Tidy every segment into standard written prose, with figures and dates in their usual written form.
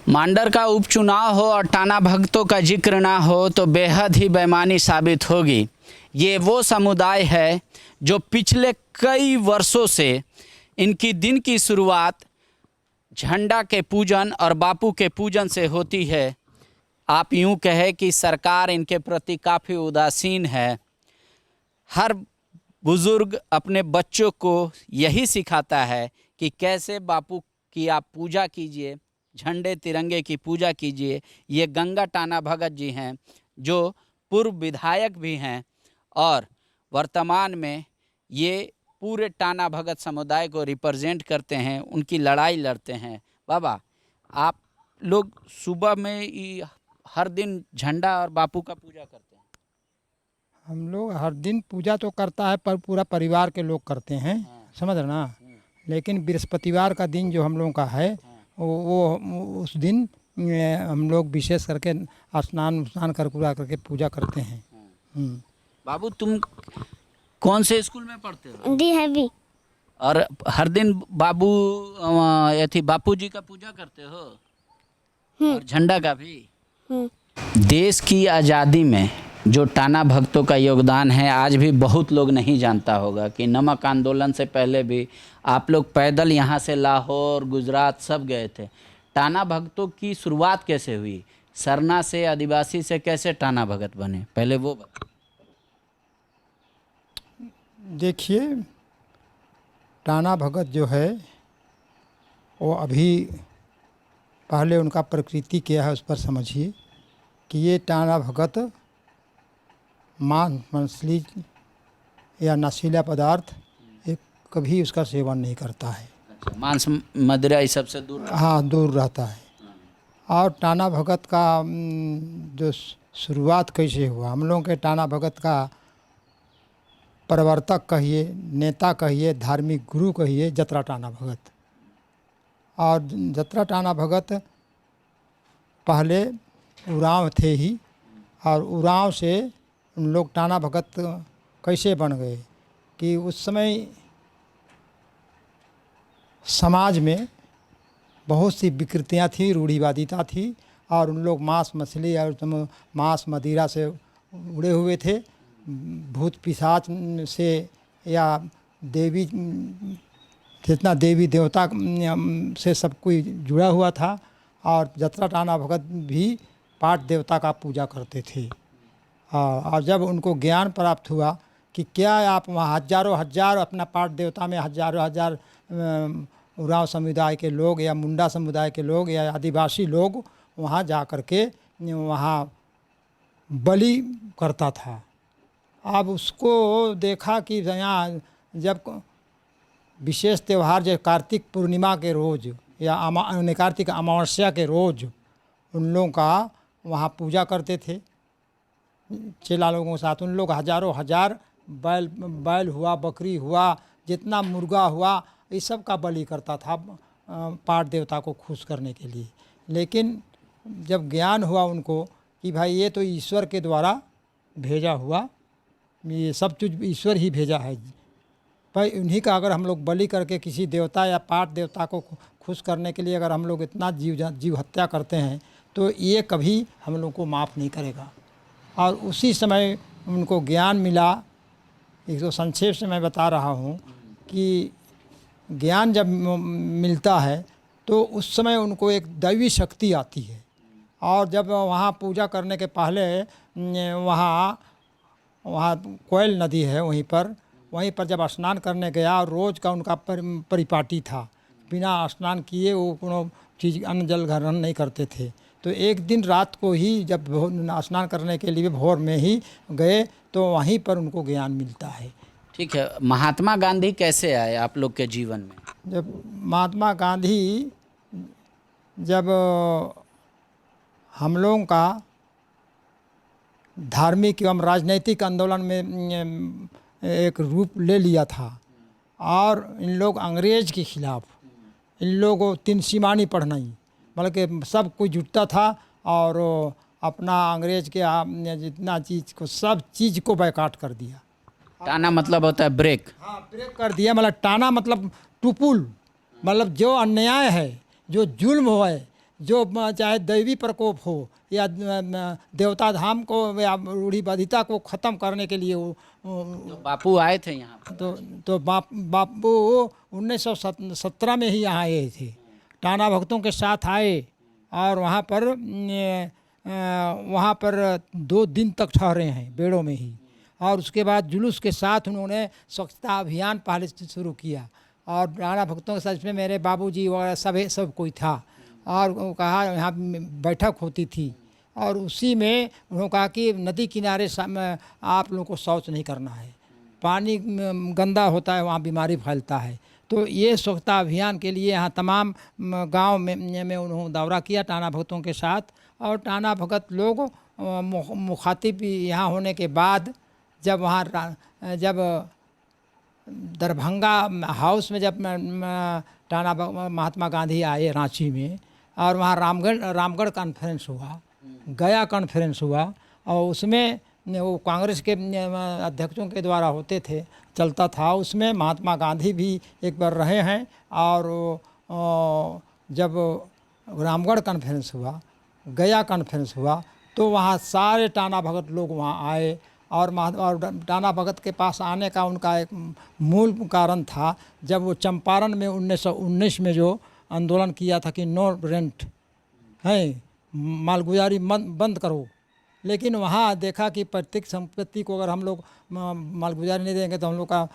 मांडर का उपचुनाव हो और टाना भगतों का जिक्र ना हो तो बेहद ही बेईमानी साबित होगी। ये वो समुदाय है जो पिछले कई वर्षों से इनकी दिन की शुरुआत झंडा के पूजन और बापू के पूजन से होती है। आप यूं कहें कि सरकार इनके प्रति काफ़ी उदासीन है। हर बुज़ुर्ग अपने बच्चों को यही सिखाता है कि कैसे बापू की आप पूजा कीजिए, झंडे तिरंगे की पूजा कीजिए। ये गंगा टाना भगत जी हैं जो पूर्व विधायक भी हैं और वर्तमान में ये पूरे टाना भगत समुदाय को रिप्रेजेंट करते हैं, उनकी लड़ाई लड़ते हैं। बाबा, आप लोग सुबह में हर दिन झंडा और बापू का पूजा करते हैं? हम लोग हर दिन पूजा तो करता है पर पूरा परिवार के लोग करते हैं, समझ रहे ना। लेकिन बृहस्पतिवार का दिन जो हम लोगों का है वो उस दिन हम लोग विशेष करके स्नान कर पूरा करके पूजा करते हैं। बाबू, तुम कौन से स्कूल में पढ़ते हो? डी और हर दिन बापू जी का पूजा करते हो और झंडा का भी? देश की आज़ादी में जो टाना भक्तों का योगदान है आज भी बहुत लोग नहीं जानता होगा कि नमक आंदोलन से पहले भी आप लोग पैदल यहाँ से लाहौर, गुजरात सब गए थे। टाना भक्तों की शुरुआत कैसे हुई? सरना से, आदिवासी से कैसे टाना भगत बने, पहले वो बताओ। देखिए, टाना भगत जो है वो अभी पहले उनका प्रकृति क्या है उस पर समझिए कि ये टाना भगत मांस, मछली या नशीला पदार्थ एक कभी उसका सेवन नहीं करता है। मांस, मदिरा इस सबसे दूर? हाँ, दूर रहता है। और टाना भगत का जो शुरुआत कैसे हुआ, हम लोगों के टाना भगत का प्रवर्तक कहिए, नेता कहिए, धार्मिक गुरु कहिए, जतरा टाना भगत। और जतरा टाना भगत पहले उरांव थे ही, और उरांव से उन लोग टाना भगत कैसे बन गए कि उस समय समाज में बहुत सी विकृतियाँ थी, रूढ़िवादिता थी, और उन लोग मांस, मछली और मांस, मदिरा से उड़े हुए थे। भूत पिशाच से या देवी, जितना देवी देवता से सब कोई जुड़ा हुआ था। और जतरा टाना भगत भी पाठ देवता का पूजा करते थे। और जब उनको ज्ञान प्राप्त हुआ कि क्या आप वहाँ हजारों अपना पाठ देवता में हजार उरांव समुदाय के लोग या मुंडा समुदाय के लोग या आदिवासी लोग वहाँ जा कर के वहाँ बलि करता था। अब उसको देखा कि यहाँ जब विशेष त्यौहार जो कार्तिक पूर्णिमा के रोज़ या कार्तिक अमावस्या के रोज़ उन लोगों का वहाँ पूजा करते थे चेला लोगों के साथ। उन लोग हजार बैल हुआ, बकरी हुआ, जितना मुर्गा हुआ, इस सब का बलि करता था पाठ देवता को खुश करने के लिए। लेकिन जब ज्ञान हुआ उनको कि भाई ये तो ईश्वर के द्वारा भेजा हुआ, ये सब चीज़ ईश्वर ही भेजा है, भाई उन्हीं का अगर हम लोग बलि करके किसी देवता या पाठ देवता को खुश करने के लिए अगर हम लोग इतना जीव हत्या करते हैं तो ये कभी हम लोग को माफ़ नहीं करेगा। और उसी समय उनको ज्ञान मिला। एक तो संक्षेप से मैं बता रहा हूँ कि ज्ञान जब मिलता है तो उस समय उनको एक दैवी शक्ति आती है। और जब वहाँ पूजा करने के पहले वहाँ कोयल नदी है, वहीं पर जब स्नान करने गया, रोज़ का उनका परिपाटी था, बिना स्नान किए वो कोनो चीज़ अन्न जल ग्रहण नहीं करते थे। तो एक दिन रात को ही जब स्नान करने के लिए भोर में ही गए तो वहीं पर उनको ज्ञान मिलता है। ठीक है, महात्मा गांधी कैसे आए आप लोग के जीवन में? जब महात्मा गांधी जब हम लोगों का धार्मिक एवं राजनैतिक आंदोलन में एक रूप ले लिया था और इन लोग अंग्रेज के खिलाफ, इन लोगों तीन सीमानी पढ़नाई, मतलब कि सब कोई जुटता था और अपना अंग्रेज के जितना चीज़ को, सब चीज़ को बैकाट कर दिया। टाना मतलब होता है ब्रेक। हाँ, ब्रेक कर दिया। मतलब टाना मतलब टुपुल, मतलब जो अन्याय है, जो जुल्म है, जो चाहे दैवी प्रकोप हो या देवता धाम को या रूढ़िवादिता को ख़त्म करने के लिए तो बापू आए थे यहाँ पर। तो बापू 1917 में ही यहाँ आए थे, टाना भक्तों के साथ आए और वहाँ पर 2 दिन तक ठहरे हैं बेड़ों में ही। और उसके बाद जुलूस के साथ उन्होंने स्वच्छता अभियान पहले से शुरू किया और टाना भक्तों के साथ इसमें मेरे बाबूजी वगैरह सब कोई था। और वो कहा यहाँ बैठक होती थी और उसी में उन्होंने कहा कि नदी किनारे आप लोगों को शौच नहीं करना है, पानी गंदा होता है, वहाँ बीमारी फैलता है। तो ये स्वच्छता अभियान के लिए यहाँ तमाम गांव में उन्होंने दौरा किया टाना भगतों के साथ। और टाना भगत लोग मुखातिब यहाँ होने के बाद जब दरभंगा हाउस में जब टाना महात्मा गांधी आए रांची में और वहाँ रामगढ़ कॉन्फ्रेंस हुआ, गया कॉन्फ्रेंस हुआ और उसमें वो कांग्रेस के अध्यक्षों के द्वारा होते थे, चलता था। उसमें महात्मा गांधी भी एक बार रहे हैं। और जब रामगढ़ कॉन्फ्रेंस हुआ, गया कॉन्फ्रेंस हुआ, तो वहाँ सारे टाना भगत लोग वहाँ आए। और टाना भगत के पास आने का उनका एक मूल कारण था, जब वो चंपारण में 1919 में जो आंदोलन किया था कि नो रेंट है, मालगुजारी बंद करो। लेकिन वहाँ देखा कि प्रत्येक संपत्ति को अगर हम लोग मालगुजारी नहीं देंगे तो हम लोग का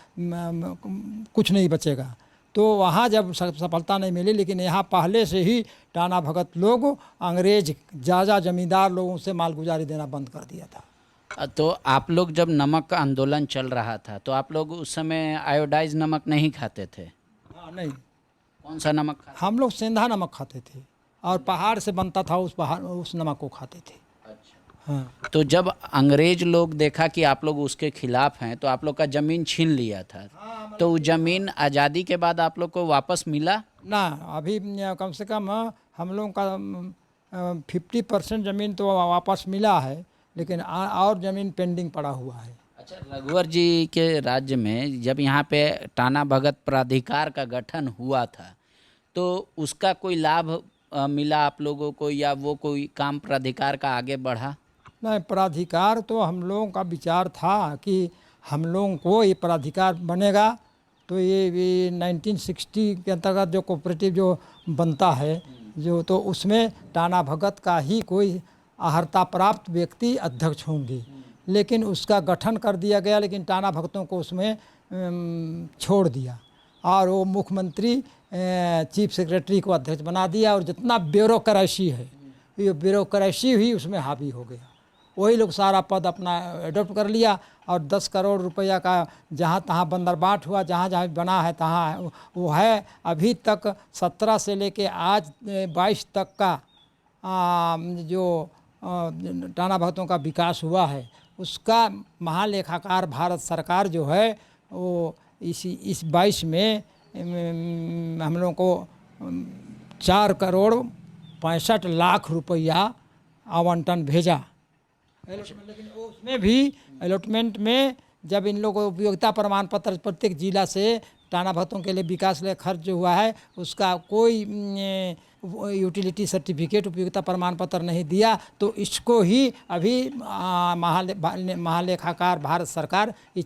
कुछ नहीं बचेगा। तो वहाँ जब सफलता नहीं मिली, लेकिन यहाँ पहले से ही टाना भगत लोग अंग्रेज जाजा जमींदार लोगों से मालगुजारी देना बंद कर दिया था। तो आप लोग जब नमक का आंदोलन चल रहा था तो आप लोग उस समय आयोडाइज नमक नहीं खाते थे? हाँ, नहीं। कौन सा नमक खाते? हम लोग सेंधा नमक खाते थे और पहाड़ से बनता था उस नमक को खाते थे। अच्छा। हाँ। तो जब अंग्रेज लोग देखा कि आप लोग उसके खिलाफ हैं तो आप लोग का ज़मीन छीन लिया था। हाँ, तो वो ज़मीन आज़ादी के बाद आप लोग को वापस मिला ना? अभी कम से कम हम लोग का 50% ज़मीन तो वापस मिला है, लेकिन और ज़मीन पेंडिंग पड़ा हुआ है। अच्छा, रघुवर जी के राज्य में जब यहाँ पे टाना भगत प्राधिकार का गठन हुआ था तो उसका कोई लाभ मिला आप लोगों को, या वो कोई काम प्राधिकार का आगे बढ़ा? नहीं, प्राधिकार तो हम लोगों का विचार था कि हम लोगों को ये प्राधिकार बनेगा तो ये 1960 के अंतर्गत जो कोऑपरेटिव जो बनता है जो, तो उसमें टाना भगत का ही कोई अर्हता प्राप्त व्यक्ति अध्यक्ष होंगे। लेकिन उसका गठन कर दिया गया, लेकिन टाना भगतों को उसमें छोड़ दिया और वो मुख्यमंत्री चीफ सेक्रेटरी को अध्यक्ष बना दिया। और जितना ब्यूरोक्रेसी है, ये ब्यूरोक्रेसी भी उसमें हावी हो गया। वही लोग सारा पद अपना एडॉप्ट कर लिया और 10 करोड़ रुपया का जहाँ तहाँ बंदरबाट हुआ, जहाँ जहाँ बना है तहाँ वो है। अभी तक 17 से लेके आज 22 तक का जो टाना भगतों का विकास हुआ है, उसका महालेखाकार भारत सरकार जो है वो इस 22 में हम लोगों को 4 करोड़ 65 लाख रुपया आवंटन भेजा। लेकिन उसमें भी अलॉटमेंट में जब इन लोगों को उपयोगिता प्रमाण पत्र प्रत्येक जिला से टाना भगतों के लिए विकास लिए खर्च जो हुआ है उसका कोई यूटिलिटी सर्टिफिकेट उपयोगिता प्रमाण पत्र नहीं दिया, तो इसको ही अभी महालेखाकार भारत सरकार ये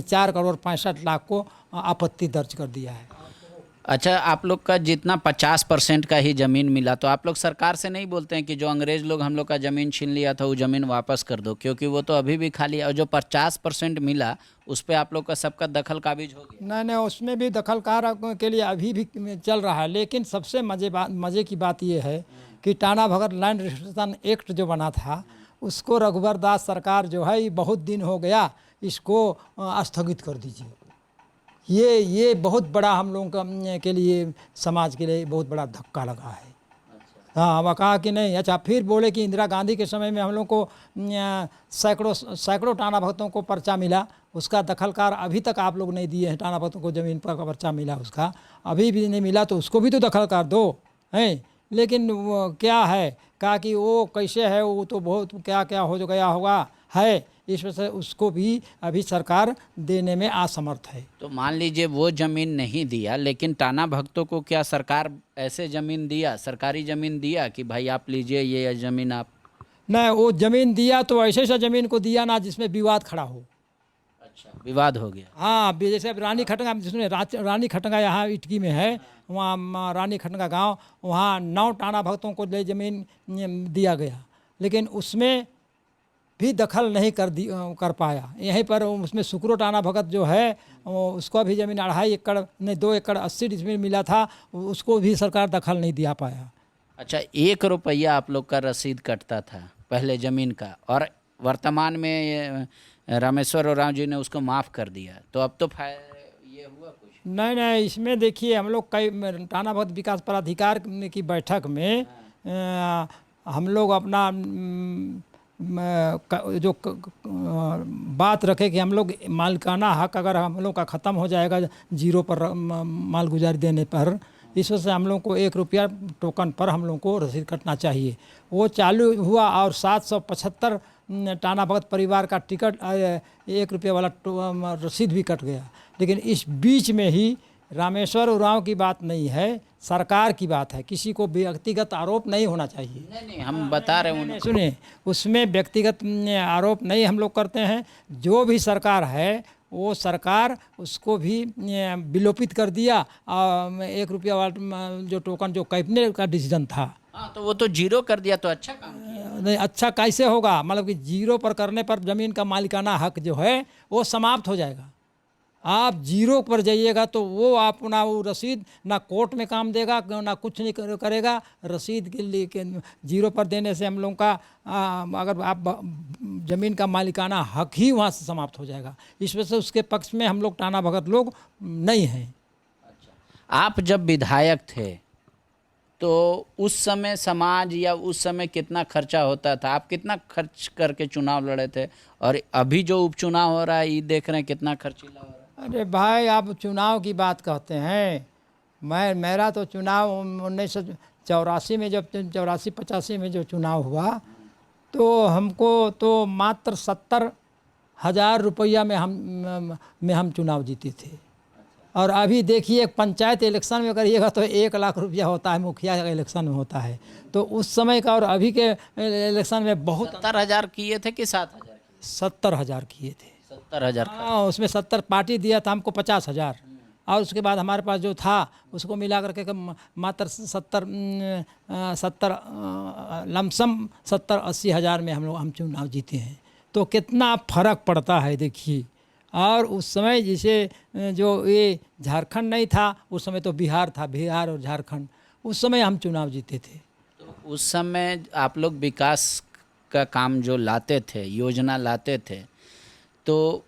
4 करोड़ 65 लाख को आपत्ति दर्ज कर दिया है। अच्छा, आप लोग का जितना 50% का ही ज़मीन मिला, तो आप लोग सरकार से नहीं बोलते हैं कि जो अंग्रेज़ लोग हम लोग का ज़मीन छीन लिया था वो ज़मीन वापस कर दो, क्योंकि वो तो अभी भी खाली है, और जो 50% मिला उस पर आप लोग का सबका दखल काबिज हो गया? नहीं, उसमें भी दखलकार के लिए अभी भी चल रहा है। लेकिन सबसे मज़े की बात ये है कि Tana Bhagat land restriction act जो बना था उसको रघुवर दास सरकार जो है ये बहुत दिन हो गया, इसको स्थगित कर दीजिए। ये बहुत बड़ा हम लोगों के लिए, समाज के लिए बहुत बड़ा धक्का लगा है। हाँ, वह कहा कि नहीं। अच्छा, फिर बोले कि इंदिरा गांधी के समय में हम लोग को सैकड़ों टाना भगतों को पर्चा मिला, उसका दखलकार अभी तक आप लोग नहीं दिए हैं। टाना भगतों को ज़मीन पर का पर्चा मिला, उसका अभी भी नहीं मिला, तो उसको भी तो दखलकार दो हैं। लेकिन वो क्या है, कहा कि वो कैसे है, वो तो बहुत क्या क्या हो गया होगा है, इस वजह से उसको भी अभी सरकार देने में असमर्थ है। तो मान लीजिए वो जमीन नहीं दिया, लेकिन टाना भगतों को क्या सरकार ऐसे जमीन दिया, सरकारी जमीन दिया कि भाई आप लीजिए ये जमीन आप? न वो ज़मीन दिया तो ऐसे ऐसा ज़मीन को दिया ना जिसमें विवाद खड़ा हो। अच्छा, विवाद हो गया। हाँ, जैसे अब रानी खटंगा, जिसमें रानी खटंगा यहाँ इटकी में है, वहाँ रानी खटंगा गांव, वहाँ 9 टाना भगतों को ले ज़मीन दिया गया, लेकिन उसमें भी दखल नहीं कर पाया। यहीं पर उसमें सुकरो टाना भगत जो है उसको भी ज़मीन 2.5 एकड़ नहीं 2 एकड़ 80 डिसमिल मिला था, उसको भी सरकार दखल नहीं दिया पाया। अच्छा, 1 रुपया आप लोग का रसीद कटता था पहले ज़मीन का, और वर्तमान में रामेश्वर उरांव जी ने उसको माफ़ कर दिया, तो अब तो ये हुआ कुछ? नहीं नहीं, इसमें देखिए हम लोग कई टाना भगत विकास प्राधिकार की बैठक में हम लोग अपना जो बात रखे कि हम लोग मालिकाना हक अगर हम लोग का ख़त्म हो जाएगा जीरो पर मालगुजारी देने पर, इस वजह से हम लोग को 1 रुपया टोकन पर हम लोग को रसीद कटना चाहिए। वो चालू हुआ और 775 टाना भगत परिवार का टिकट 1 रुपये वाला रसीद भी कट गया। लेकिन इस बीच में ही रामेश्वर उरांव की बात नहीं है, सरकार की बात है। किसी को व्यक्तिगत आरोप नहीं होना चाहिए। नहीं, हम बता रहे हैं। सुनिए, उसमें व्यक्तिगत आरोप नहीं हम लोग करते हैं। जो भी सरकार है वो सरकार उसको भी विलोपित कर दिया, और 1 रुपया वाला जो टोकन जो कैबिनेट का डिसीजन था, हाँ, तो वो तो जीरो कर दिया, तो अच्छा काम किया। नहीं, अच्छा कैसे होगा? मतलब कि जीरो पर करने पर ज़मीन का मालिकाना हक जो है वो समाप्त हो जाएगा। आप जीरो पर जाइएगा तो वो अपना वो रसीद ना कोर्ट में काम देगा, ना कुछ नहीं करेगा। रसीद के लिए जीरो पर देने से हम लोगों का अगर आप ज़मीन का मालिकाना हक ही वहाँ से समाप्त हो जाएगा। इस वजह से उसके पक्ष में हम लोग टाना भगत लोग नहीं हैं। अच्छा, आप जब विधायक थे तो उस समय समाज या उस समय कितना खर्चा होता था? आप कितना खर्च करके चुनाव लड़े थे, और अभी जो उपचुनाव हो रहा है ये देख रहे हैं कितना खर्चीला हो रहा है? अरे भाई, आप चुनाव की बात कहते हैं। मेरा तो चुनाव 1984 में, जब 84-85 में जो चुनाव हुआ, तो हमको तो मात्र 70,000 रुपया में हम चुनाव जीते थे। और अभी देखिए पंचायत इलेक्शन में करिएगा तो 1 लाख रुपया होता है, मुखिया का इलेक्शन में होता है। तो उस समय का और अभी के इलेक्शन में बहुत 70,000 किए थे कि 7,000? 70,000 किए थे। 70,000? हाँ, उसमें 70 पार्टी दिया था हमको 50,000, और उसके बाद हमारे पास जो था उसको मिला करके मात्र 70 लमसम 70-80 हज़ार में हम चुनाव जीते हैं। तो कितना फ़र्क पड़ता है देखिए। और उस समय जैसे जो ये झारखंड नहीं था, उस समय तो बिहार था, बिहार और झारखंड, उस समय हम चुनाव जीते थे। तो उस समय आप लोग विकास का काम जो लाते थे, योजना लाते थे, तो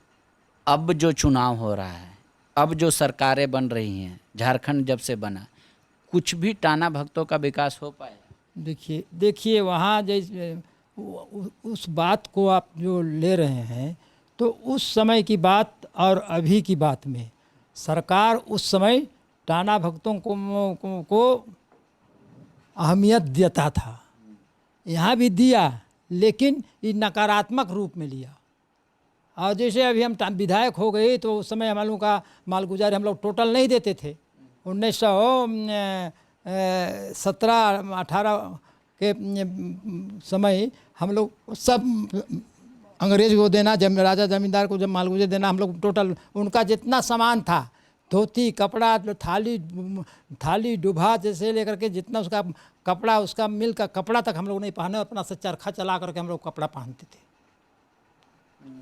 अब जो चुनाव हो रहा है, अब जो सरकारें बन रही हैं, झारखंड जब से बना, कुछ भी टाना भगतों का विकास हो पाया? देखिए वहाँ जैसे उस बात को आप जो ले रहे हैं, तो उस समय की बात और अभी की बात में सरकार उस समय टाना भगतों को अहमियत देता था। यहाँ भी दिया, लेकिन ये नकारात्मक रूप में लिया। और जैसे अभी हम विधायक हो गए तो उस समय हम लोगों का मालगुजारी हम लोग टोटल नहीं देते थे। 1917-18 के समय हम लोग सब अंग्रेज को देना, राजा जमींदार को जब मालगुजारी देना, हम लोग टोटल उनका जितना सामान था, धोती, कपड़ा, थाली डुबा जैसे लेकर के जितना उसका कपड़ा, उसका मिल का कपड़ा तक हम लोग नहीं पहने, अपना से चरखा चला करके हम लोग कपड़ा पहनते थे।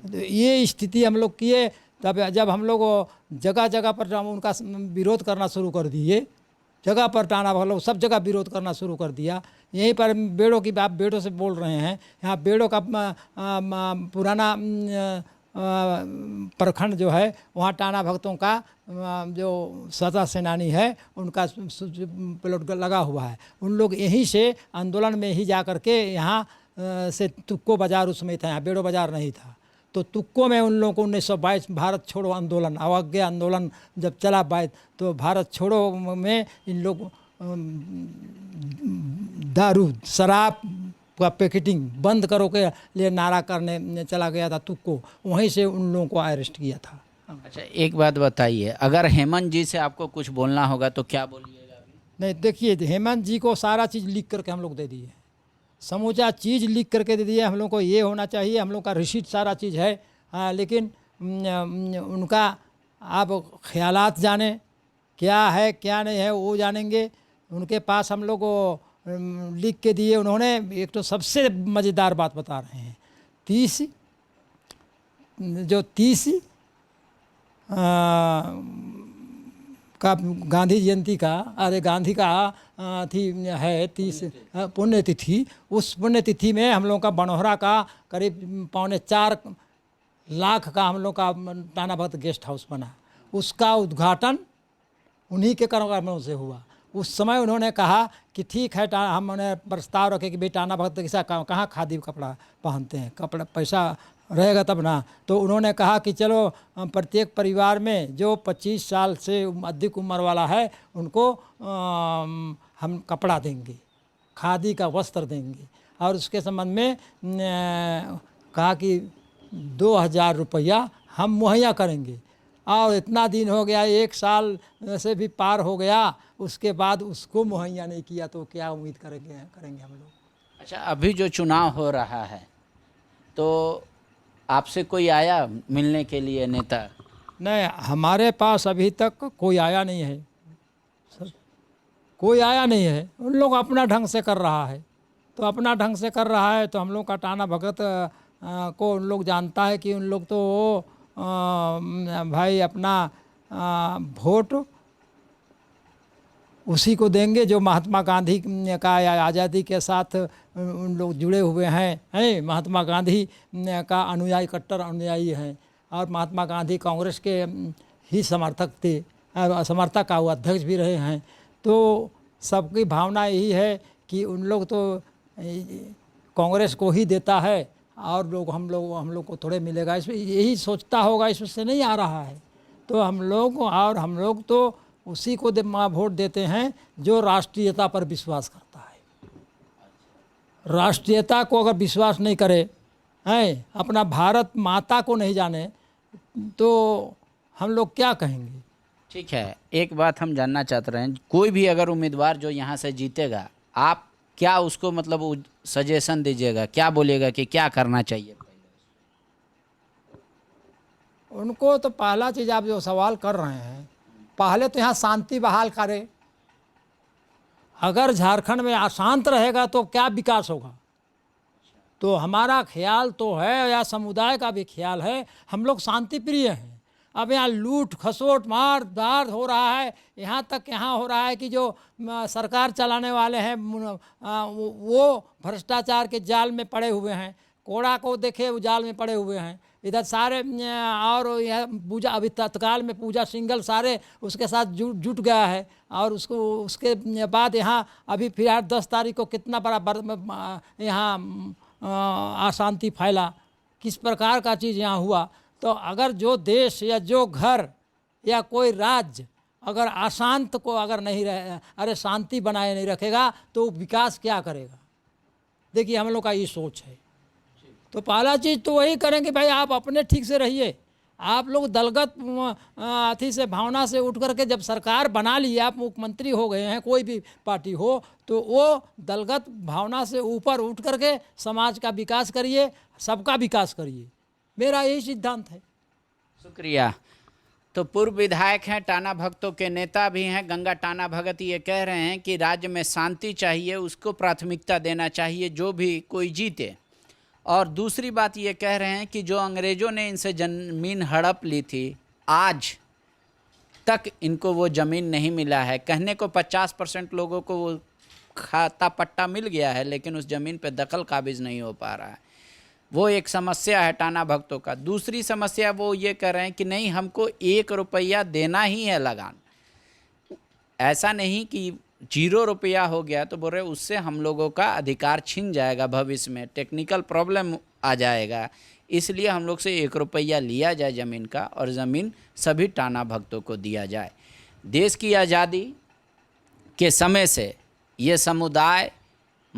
तो ये स्थिति हम लोग किए। तब जब हम लोग जगह जगह पर जब उनका विरोध करना शुरू कर दिए, जगह पर टाना भगत लोग सब जगह विरोध करना शुरू कर दिया। यहीं पर बेड़ों की, आप बेड़ों से बोल रहे हैं, यहाँ बेड़ों का पुराना प्रखंड जो है, वहाँ टाना भगतों का जो स्वतंत्रता सेनानी है उनका प्लॉट लगा हुआ है। उन लोग यहीं से आंदोलन में ही जा कर के यहाँ से तुक्को बाज़ार उस समय था, यहाँ बेड़ो बाज़ार नहीं था, तो तुक्को में उन लोगों को 1922 भारत छोड़ो आंदोलन, अवज्ञा आंदोलन जब चला तो भारत छोड़ो में इन लोग दारू, शराब का पैकेटिंग बंद करो के लिए नारा करने चला गया था तुक्को, वहीं से उन लोगों को अरेस्ट किया था। अच्छा, एक बात बताइए, अगर हेमंत जी से आपको कुछ बोलना होगा तो क्या बोलिएगा अभी? नहीं, देखिए हेमंत जी को सारा चीज़ लिख करके हम लोग दे दिए, समूचा चीज़ लिख करके दे दिए। हम लोग को ये होना चाहिए, हम लोग का रिसीट सारा चीज़ है। हाँ, लेकिन उनका आप ख्यालात जाने क्या है क्या नहीं है वो जानेंगे। उनके पास हम लोग को लिख के दिए उन्होंने। एक तो सबसे मज़ेदार बात बता रहे हैं, 30 का गांधी जयंती का, अरे गांधी का थी है 30 पुण्यतिथि। उस पुण्यतिथि में हम लोगों का बनोहरा का करीब 3.25 लाख का हम लोग का टाना भगत गेस्ट हाउस बना। उसका उद्घाटन उन्हीं के कर्मों से हुआ। उस समय उन्होंने कहा कि ठीक है, हमने प्रस्ताव रखे कि भाई टाना भगत किसा कहाँ खादी कपड़ा पहनते हैं, कपड़ा पैसा रहेगा तब ना। तो उन्होंने कहा कि चलो प्रत्येक परिवार में जो 25 साल से अधिक उम्र वाला है उनको हम कपड़ा देंगे, खादी का वस्त्र देंगे। और उसके संबंध में कहा कि 2000 रुपया हम मुहैया करेंगे। और इतना दिन हो गया, 1 साल से भी पार हो गया, उसके बाद उसको मुहैया नहीं किया तो क्या उम्मीद करेंगे हम लोग। अच्छा, अभी जो चुनाव हो रहा है तो आपसे कोई आया मिलने के लिए नेता? नहीं, हमारे पास अभी तक कोई आया नहीं है, कोई आया नहीं है। उन लोग अपना ढंग से कर रहा है, तो अपना ढंग से कर रहा है तो हम लोग का टाना भगत को उन लोग जानता है कि उन लोग तो भाई अपना वोट उसी को देंगे जो महात्मा गांधी का आज़ादी के साथ उन लोग जुड़े हुए हैं। महात्मा गांधी का अनुयायी, कट्टर अनुयायी हैं। और महात्मा गांधी कांग्रेस के ही समर्थक थे, समर्थक का वो अध्यक्ष भी रहे हैं। तो सबकी भावना यही है कि उन लोग तो कांग्रेस को ही देता है और हम लोग को थोड़े मिलेगा, इसमें यही सोचता होगा, इसमें नहीं आ रहा है। तो हम लोग तो उसी को वोट देते हैं जो राष्ट्रीयता पर विश्वास करता है। राष्ट्रीयता को अगर विश्वास नहीं करे, हैं, अपना भारत माता को नहीं जाने, तो हम लोग क्या कहेंगे। ठीक है, एक बात हम जानना चाहते हैं, कोई भी अगर उम्मीदवार जो यहाँ से जीतेगा, आप क्या उसको मतलब सजेशन दीजिएगा, क्या बोलिएगा कि क्या करना चाहिए? उनको तो पहला चीज़ आप जो सवाल कर रहे हैं, पहले तो यहाँ शांति बहाल करे। अगर झारखंड में अशांत रहेगा तो क्या विकास होगा। तो हमारा ख्याल तो है, या समुदाय का भी ख्याल है, हम लोग शांति प्रिय हैं। अब यहाँ लूट खसोट मार दार हो रहा है, यहाँ तक यहाँ हो रहा है कि जो सरकार चलाने वाले हैं वो भ्रष्टाचार के जाल में पड़े हुए हैं। कोड़ा को देखे वो जाल में पड़े हुए हैं। इधर सारे और यह पूजा, अभी तत्काल में पूजा सिंगल सारे उसके साथ जुट गया है। और उसके बाद यहाँ अभी फिर 10 तारीख को कितना बड़ा यहाँ अशांति फैला, किस प्रकार का चीज़ यहाँ हुआ। तो अगर जो देश या जो घर या कोई राज्य अगर अशांत को अगर नहीं रहे, शांति बनाए नहीं रखेगा तो विकास क्या करेगा। देखिए हम लोग का ये सोच है। तो पहला चीज़ तो वही करें कि भाई आप अपने ठीक से रहिए। आप लोग दलगत अथी से भावना से उठ करके जब सरकार बना ली, आप मुख्यमंत्री हो गए हैं, कोई भी पार्टी हो, तो वो दलगत भावना से ऊपर उठ करके समाज का विकास करिए, सबका विकास करिए। मेरा यही सिद्धांत है। शुक्रिया। तो पूर्व विधायक हैं, टाना भगतों के नेता भी हैं, गंगा टाना भगत ये कह रहे हैं कि राज्य में शांति चाहिए, उसको प्राथमिकता देना चाहिए जो भी कोई जीते। और दूसरी बात ये कह रहे हैं कि जो अंग्रेज़ों ने इनसे ज़मीन हड़प ली थी, आज तक इनको वो ज़मीन नहीं मिला है। कहने को 50% लोगों को वो खाता पट्टा मिल गया है, लेकिन उस ज़मीन पे दखल काबिज नहीं हो पा रहा है। वो एक समस्या है टाना भगतों का। दूसरी समस्या वो ये कह रहे हैं कि नहीं, हमको 1 रुपया देना ही है लगान। ऐसा नहीं कि 0 रुपया हो गया तो बोल रहे उससे हम लोगों का अधिकार छिन जाएगा, भविष्य में टेक्निकल प्रॉब्लम आ जाएगा, इसलिए हम लोग से 1 रुपया लिया जाए ज़मीन का और ज़मीन सभी टाना भगतों को दिया जाए। देश की आज़ादी के समय से ये समुदाय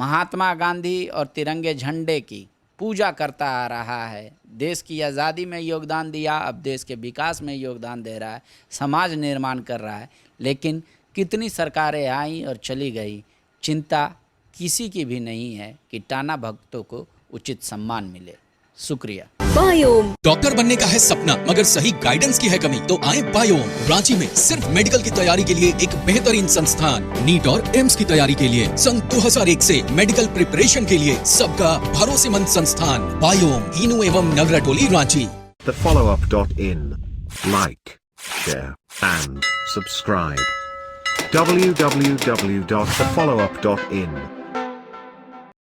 महात्मा गांधी और तिरंगे झंडे की पूजा करता आ रहा है, देश की आज़ादी में योगदान दिया, अब देश के विकास में योगदान दे रहा है, समाज निर्माण कर रहा है। लेकिन कितनी सरकारें आई और चली गई, चिंता किसी की भी नहीं है कि टाना भक्तों को उचित सम्मान मिले। शुक्रिया। बायोम। डॉक्टर बनने का है सपना मगर सही गाइडेंस की है कमी, तो आए बायोम। रांची में सिर्फ मेडिकल की तैयारी के लिए एक बेहतरीन संस्थान, नीट और एम्स की तैयारी के लिए सन 2001 से मेडिकल प्रिपरेशन के लिए सबका भरोसेमंद संस्थान बायोम, ईनू एवं नगरटोली, Ranchi. thefollowup.in. Like, share and subscribe. www.thefollowup.in